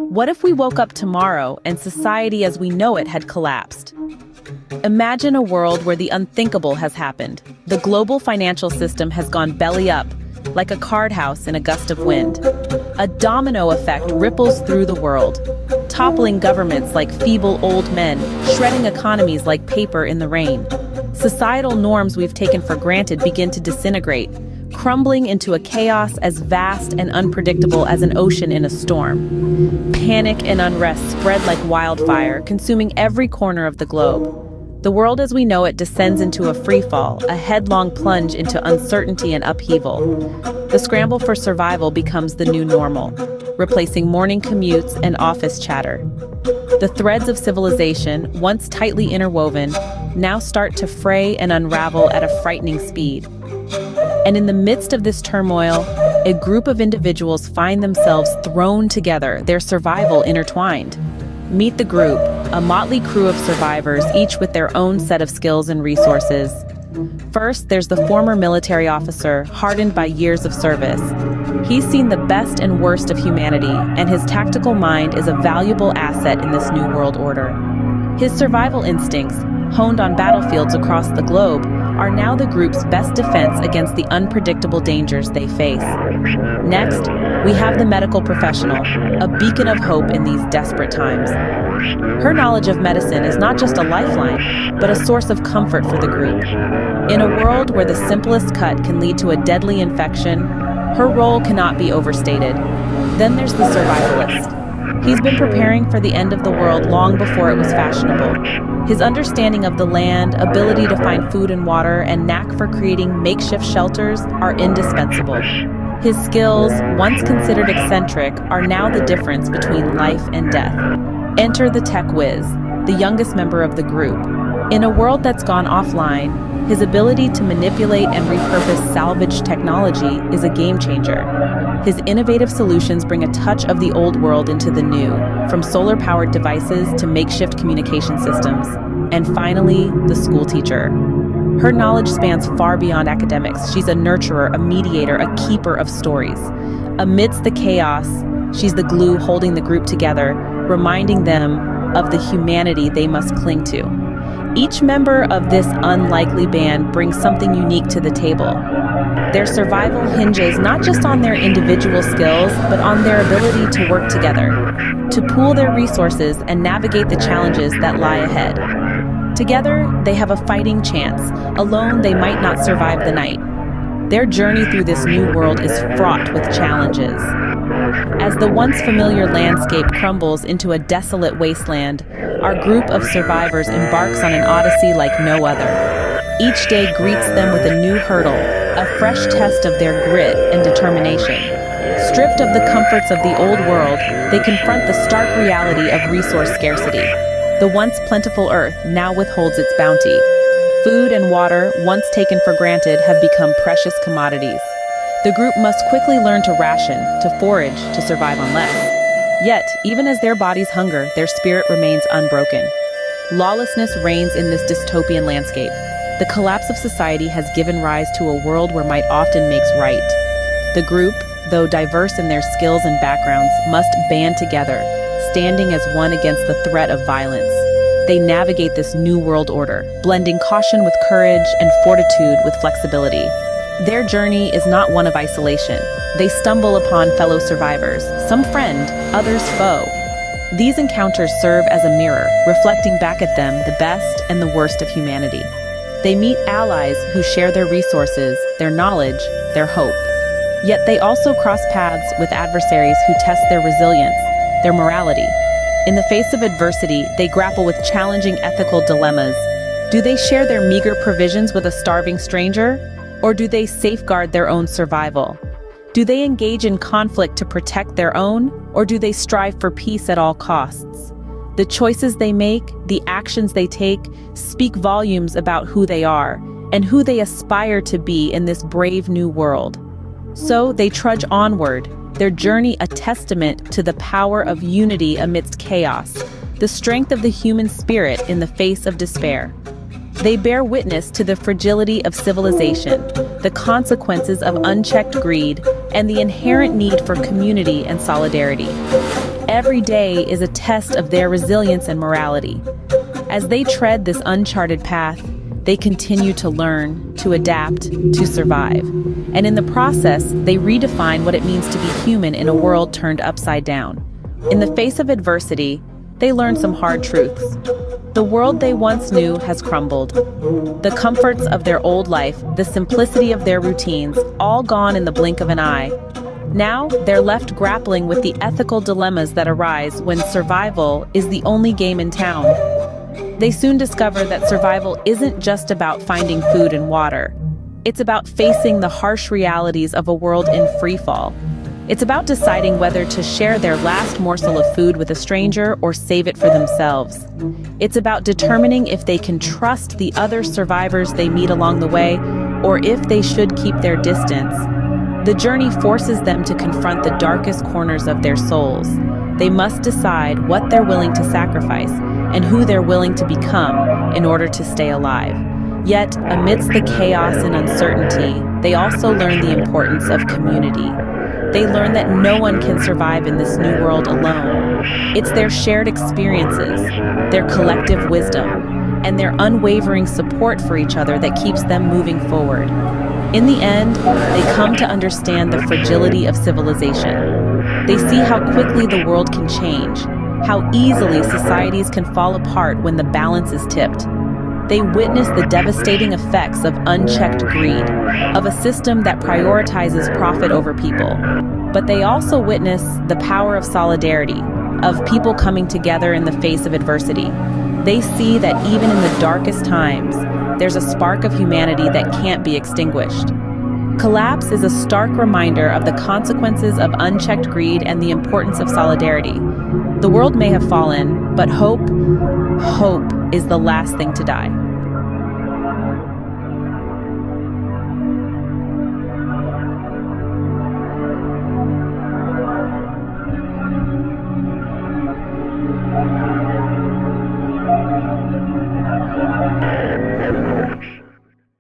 What if we woke up tomorrow and society as we know it had collapsed? Imagine a world where the unthinkable has happened. The global financial system has gone belly up, like a card house in a gust of wind. A domino effect ripples through the world, toppling governments like feeble old men, shredding economies like paper in the rain. Societal norms we've taken for granted begin to disintegrate, crumbling into a chaos as vast and unpredictable as an ocean in a storm. Panic and unrest spread like wildfire, consuming every corner of the globe. The world as we know it descends into a freefall, a headlong plunge into uncertainty and upheaval. The scramble for survival becomes the new normal, replacing morning commutes and office chatter. The threads of civilization, once tightly interwoven, now start to fray and unravel at a frightening speed. And in the midst of this turmoil, a group of individuals find themselves thrown together, their survival intertwined. Meet the group, a motley crew of survivors, each with their own set of skills and resources. First, there's the former military officer, hardened by years of service. He's seen the best and worst of humanity, and his tactical mind is a valuable asset in this new world order. His survival instincts, honed on battlefields across the globe, are now the group's best defense against the unpredictable dangers they face. Next, we have the medical professional, a beacon of hope in these desperate times. Her knowledge of medicine is not just a lifeline, but a source of comfort for the group. In a world where the simplest cut can lead to a deadly infection, her role cannot be overstated. Then there's the survivalist. He's been preparing for the end of the world long before it was fashionable. His understanding of the land, ability to find food and water, and knack for creating makeshift shelters are indispensable. His skills, once considered eccentric, are now the difference between life and death. Enter the tech whiz, the youngest member of the group. In a world that's gone offline, his ability to manipulate and repurpose salvaged technology is a game changer. His innovative solutions bring a touch of the old world into the new, from solar-powered devices to makeshift communication systems. And finally, the school teacher. Her knowledge spans far beyond academics. She's a nurturer, a mediator, a keeper of stories. Amidst the chaos, she's the glue holding the group together, reminding them of the humanity they must cling to. Each member of this unlikely band brings something unique to the table. Their survival hinges not just on their individual skills, but on their ability to work together, to pool their resources and navigate the challenges that lie ahead. Together, they have a fighting chance. Alone, they might not survive the night. Their journey through this new world is fraught with challenges. As the once familiar landscape crumbles into a desolate wasteland, our group of survivors embarks on an odyssey like no other. Each day greets them with a new hurdle, a fresh test of their grit and determination. Stripped of the comforts of the old world, they confront the stark reality of resource scarcity. The once plentiful earth now withholds its bounty. Food and water, once taken for granted, have become precious commodities. The group must quickly learn to ration, to forage, to survive on less. Yet, even as their bodies hunger, their spirit remains unbroken. Lawlessness reigns in this dystopian landscape. The collapse of society has given rise to a world where might often makes right. The group, though diverse in their skills and backgrounds, must band together, standing as one against the threat of violence. They navigate this new world order, blending caution with courage and fortitude with flexibility. Their journey is not one of isolation. They stumble upon fellow survivors, some friend, others foe. These encounters serve as a mirror, reflecting back at them the best and the worst of humanity. They meet allies who share their resources, their knowledge, their hope. Yet they also cross paths with adversaries who test their resilience, their morality. In the face of adversity, they grapple with challenging ethical dilemmas. Do they share their meager provisions with a starving stranger? Or do they safeguard their own survival? Do they engage in conflict to protect their own, or do they strive for peace at all costs? The choices they make, the actions they take, speak volumes about who they are and who they aspire to be in this brave new world. So they trudge onward, their journey a testament to the power of unity amidst chaos, the strength of the human spirit in the face of despair. They bear witness to the fragility of civilization, the consequences of unchecked greed, and the inherent need for community and solidarity. Every day is a test of their resilience and morality. As they tread this uncharted path, they continue to learn, to adapt, to survive. And in the process, they redefine what it means to be human in a world turned upside down. In the face of adversity, they learn some hard truths. The world they once knew has crumbled. The comforts of their old life, the simplicity of their routines, all gone in the blink of an eye. Now, they're left grappling with the ethical dilemmas that arise when survival is the only game in town. They soon discover that survival isn't just about finding food and water. It's about facing the harsh realities of a world in freefall. It's about deciding whether to share their last morsel of food with a stranger or save it for themselves. It's about determining if they can trust the other survivors they meet along the way, or if they should keep their distance. The journey forces them to confront the darkest corners of their souls. They must decide what they're willing to sacrifice and who they're willing to become in order to stay alive. Yet, amidst the chaos and uncertainty, they also learn the importance of community. They learn that no one can survive in this new world alone. It's their shared experiences, their collective wisdom, and their unwavering support for each other that keeps them moving forward. In the end, they come to understand the fragility of civilization. They see how quickly the world can change, how easily societies can fall apart when the balance is tipped. They witness the devastating effects of unchecked greed, of a system that prioritizes profit over people. But they also witness the power of solidarity, of people coming together in the face of adversity. They see that even in the darkest times, there's a spark of humanity that can't be extinguished. Collapse is a stark reminder of the consequences of unchecked greed and the importance of solidarity. The world may have fallen, but hope is the last thing to die.